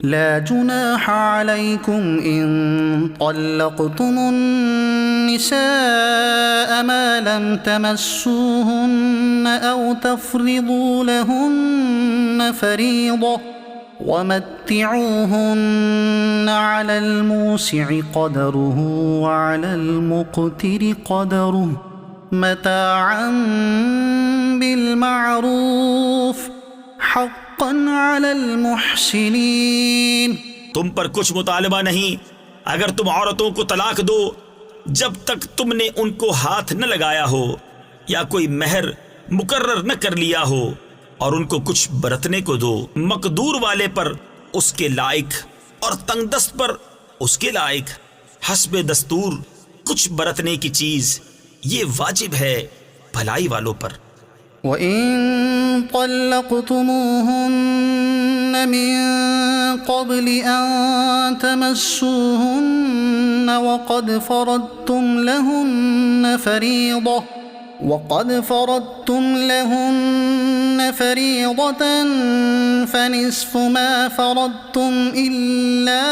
لا جناح عليكم إن طلقتم النساء ما لم تمسوهن أو تفرضوا لهن فريضة ومتعوهن على الموسع قدره وعلى المقتر قدره متاعا بالمعروف حقا على المحسنين। तुम पर कुछ मुतालबा नहीं अगर तुम औरतों को तलाक दो जब तक तुमने उनको हाथ न लगाया हो या कोई महर मुकर्रर न कर लिया हो, और उनको कुछ बरतने को दो, मकदूर वाले पर उसके लायक और तंगदस्त पर उसके लायक, हस्बे दस्तूर कुछ बरतने की चीज ये वाजिब है भलाई वालों पर। وإن طلقتموهن من قبل أن تمسوهن وقد فرضتم لهن فريضة فنصف ما فرضتم إلا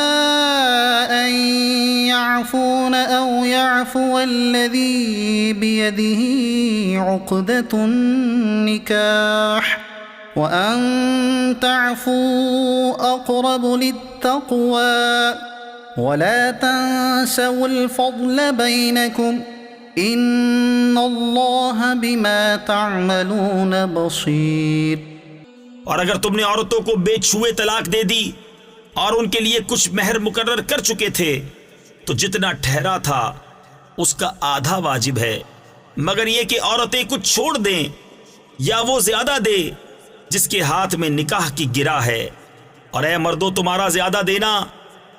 أن يعفون أو يعفو الذي بيده عقدة النكاح وأن تعفوا أقرب للتقوى ولا تنسوا الفضل بينكم إن الله بما تعملون بصير। और अगर तुमने औरतों को बेछुए तलाक दे दी और उनके लिए कुछ महर मुकर्रर कर चुके थे तो जितना ठहरा था उसका आधा वाजिब है, मगर ये कि औरतें कुछ छोड़ दें या वो ज्यादा दे जिसके हाथ में निकाह की गिरा है। और ऐ मर्दों, तुम्हारा ज्यादा देना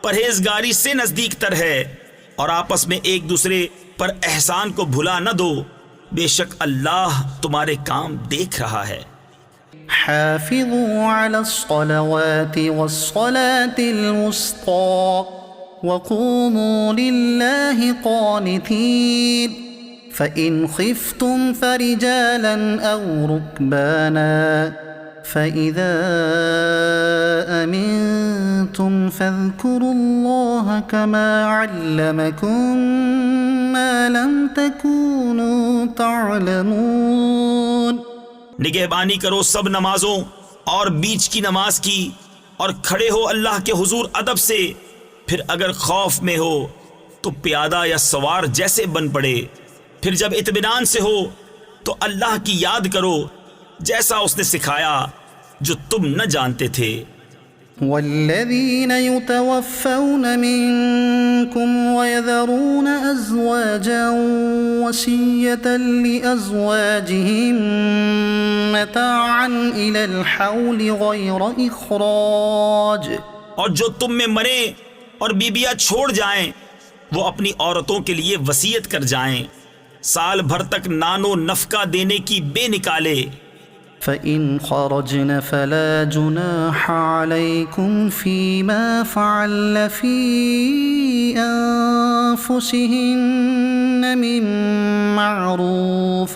परहेजगारी से नजदीक तर है, और आपस में एक दूसरे पर एहसान को भुला न दो, बेशक अल्लाह तुम्हारे काम देख रहा है। हाफिज़ू अलस्सलावाति वस्सलातिल वुस्ता वक़ूमू लिल्लाहि क़ानितीन फ़इन ख़िफ़्तुम फ़रिजालन औ रुकबाना फ़इज़ा अमिनतुम फ़ज़्कुरुल्लाह कमा अल्लमकुम मा लम तकूनू तअलमून। निगहबानी करो सब नमाजों और बीच की नमाज की, और खड़े हो अल्लाह के हुजूर अदब से। फिर अगर खौफ में हो तो प्यादा या सवार जैसे बन पड़े, फिर जब इत्मीनान से हो तो अल्लाह की याद करो जैसा उसने सिखाया जो तुम न जानते थे। वल्लज़ीन युतवफ़्फ़ौन मिनकुम वयज़रून अज़वाजन वसिय्यतन लिअज़वाजिहिम मताअन इलल हौल गैर इख़राज। और जो तुम में मरे और बीबियां छोड़ जाएं वो अपनी औरतों के लिए वसीयत कर जाएं साल भर तक नानो नफका देने की बेनिकाले। फ़इन ख़रजन फ़ला जुनाह अलैकुम फ़ीमा फ़अल्न फ़ी अनफ़ुसिहिन्न मिन मअरूफ़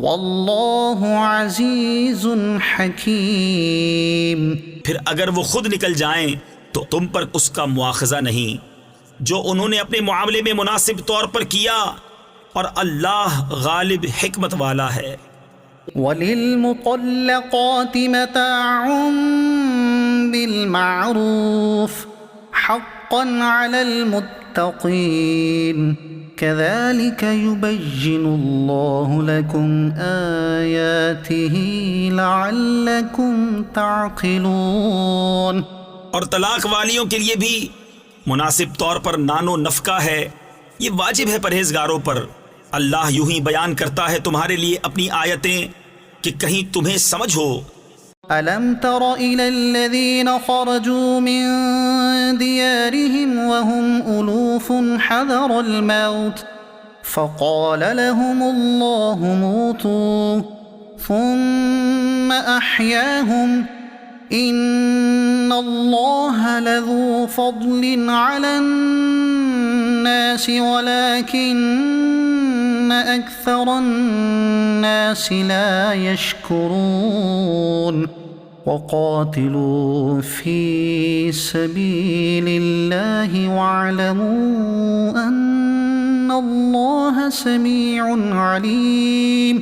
वल्लाहु अज़ीज़ुन हकीम। फिर अगर वो खुद निकल जाएं तो तुम पर उसका मुआखज़ा नहीं जो उन्होंने अपने मामले में मुनासिब तौर पर किया, और अल्लाह गालिब हिकमत वाला है। वलिलमुतल्लक़ाति मताउन बिलमारूफ हक़्क़न अलल मुत्तक़ीन कज़ालिक युबय्यिनुल्लाहु लकुम आयातिही लअल्लकुम तअक़िलून। और तलाक वालियों के लिए भी मुनासिब तौर पर नानो नफका है, ये वाजिब है परहेजगारों पर। अल्लाह यूं ही बयान करता है तुम्हारे लिए अपनी आयतें कि कहीं तुम्हें समझ हो। अलम तर इलल्लज़ीन खरजू मिन दियारिहिम वहुम उलूफुन हज़रल मौत फ़क़ाल लहुमुल्लाहु मूतू थुम्म अहयाहुम इन्नल्लाह लज़ू फ़ज़लिन अलन्नास वलाकिन्न अक्सरन्नास ला यशकुरून। वक़ातिलू फ़ी सबीलिल्लाहि वअलमू अन्नल्लाह समीउन अलीम।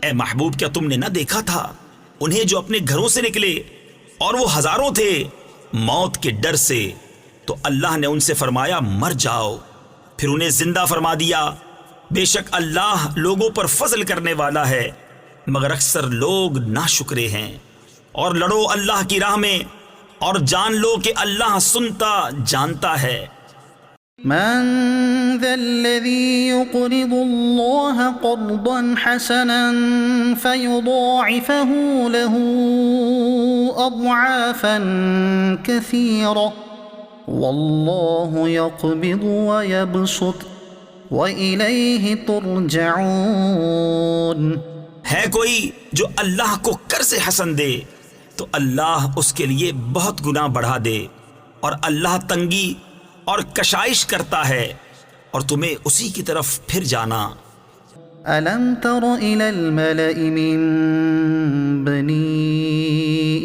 ए महबूब, क्या तुमने न देखा था उन्हें जो अपने घरों से निकले और वो हजारों थे मौत के डर से, तो अल्लाह ने उनसे फरमाया मर जाओ, फिर उन्हें जिंदा फरमा दिया। बेशक अल्लाह लोगों पर फजल करने वाला है, मगर अक्सर लोग नाशुक्रे हैं। और लड़ो अल्लाह की राह में और जान लो कि अल्लाह सुनता जानता है। मन ज़ल्लज़ी युक़रिदुल्लाह क़र्ज़न हसनन फ़युज़ाइफ़हु लहू अज़आफ़न कसीरा वल्लाहु यक़बिज़ु व यबसुत व इलैहि तुरजऊन। है कोई जो अल्लाह को कर्ज़ हसन दे तो अल्लाह उसके लिए बहुत गुनाह बढ़ा दे, और अल्लाह तंगी और कशाइश करता है और तुम्हें उसी की तरफ फिर जाना। अलम तर इलल मलइ मिन बनी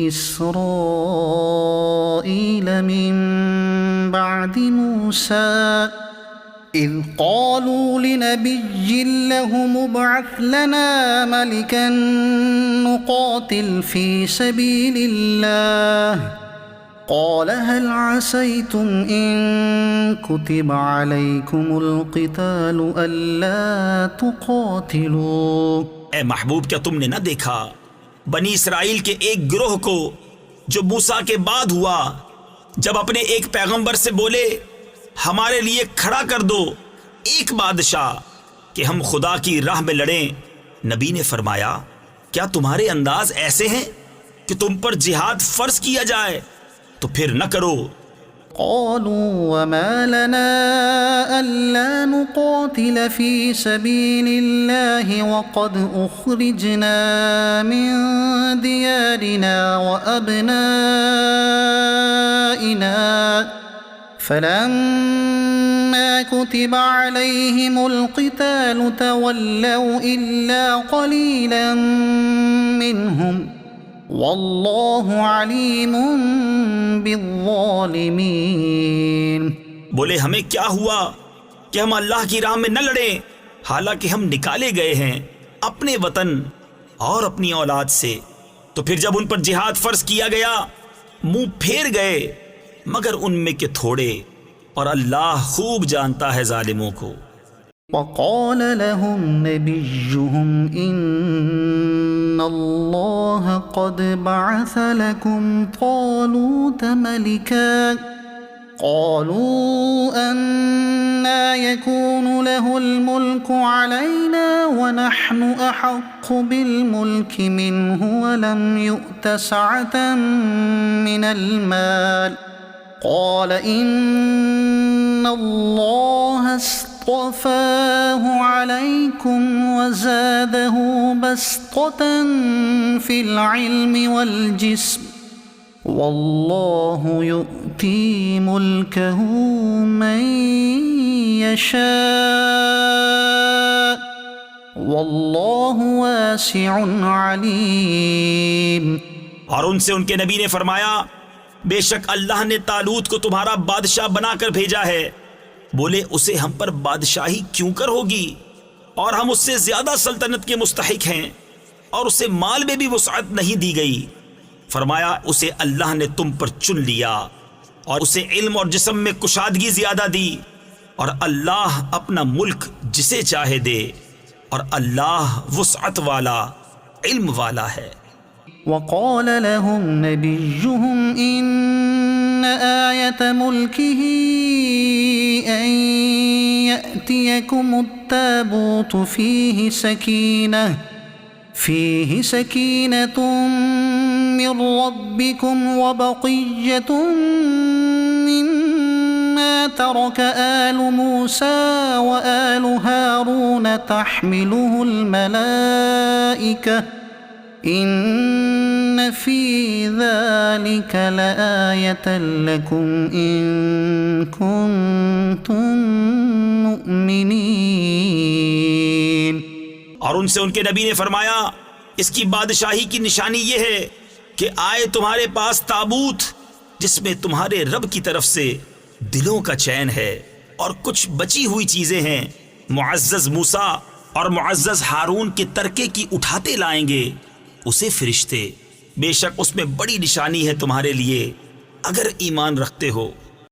इस्राईल मिन बअदि मूसा इज़ क़ालू लिनबिय्यिन लहु मुब्अथ लना मलिकन नुक़ातिल फ़ी सबीलिल्लाह क़ाल हल असैतुम इन कुतिब अलैकुमुल क़ितालु अल्ला तुक़ातिलू। ए महबूब, क्या तुमने न देखा बनी इसराइल के एक गिरोह को जो मूसा के बाद हुआ, जब अपने एक पैगंबर से बोले हमारे लिए खड़ा कर दो एक बादशाह कि हम खुदा की राह में लड़ें। नबी ने फरमाया क्या तुम्हारे अंदाज ऐसे हैं कि तुम पर जिहाद फर्ज किया जाए, तो फिर न करो। क़ालू वमा लना अल्ला नुक़ातिल फ़ी सबीलिल्लाहि वक़द उख़रिजना मिन दियारिना व अब्नाइना फलम्मा कुतिब अलैहिमुल क़ितालु तवल्लव इल्ला क़लीलन मिनहुम वल्लाहु अलीमुम बिज़्ज़ालिमीन। बोले हमें क्या हुआ कि हम अल्लाह की राह में न लड़ें, हालांकि हम निकाले गए हैं अपने वतन और अपनी औलाद से। तो फिर जब उन पर जिहाद फर्ज किया गया मुंह फेर गए, मगर उनमें के थोड़े, और अल्लाह खूब जानता है जालिमों को। वक़ाल लहुम नबिय्युहुम इन्नल्लाह क़द बअस लकुम तालूत मलिका क़ालू अन्ना यकूनु लहुल मुल्कु अलैना व नहनु अहक्कु बिल मुल्कि मिन्हु व लम युअत सअतन मिनल माल क़ाल इन्नल्लाह अस्तफ़ाहु अलैकुम व ज़ादहु बस्ततन फ़िल इल्मि वल जिस्म वल्लाहु युअती मुल्कहु मन यशा वल्लाहु वासिउन अलीम। और उनसे उनके नबी ने फरमाया बेशक अल्लाह ने तालूत को तुम्हारा बादशाह बनाकर भेजा है। बोले उसे हम पर बादशाही क्यों कर होगी, और हम उससे ज्यादा सल्तनत के मुस्तहिक हैं, और उसे माल में भी वुसअत नहीं दी गई। फरमाया उसे अल्लाह ने तुम पर चुन लिया और उसे इल्म और जिस्म में कुशादगी ज्यादा दी, और अल्लाह अपना मुल्क जिसे चाहे दे, और अल्लाह वुसअत वाला इल्म वाला है। वक़ाल लहुम नबिय्युहुम इन्न आयत मुल्किही अन यअतियकुमुत ताबूतु फ़ीहि सकीनतुम मिर रब्बिकुम व बक़िय्यतुम मिम्मा तरक आलु मूसा व आलु हारून तहमिलुहुल मलाइका इन्न फ़ी ज़ालिक लआयतन लकुम इन कुन्तुम मुमिनीन। और उनसे उनके नबी ने फरमाया इसकी बादशाही की निशानी ये है कि आए तुम्हारे पास ताबूत जिसमें तुम्हारे रब की तरफ से दिलों का चैन है और कुछ बची हुई चीजें हैं। मुअज़्ज़ज़ मूसा और मुअज़्ज़ज़ हारून के तरके की उठाते लाएंगे उसे फरिश्ते। बेशक उसमें बड़ी निशानी है तुम्हारे लिए अगर ईमान रखते हो।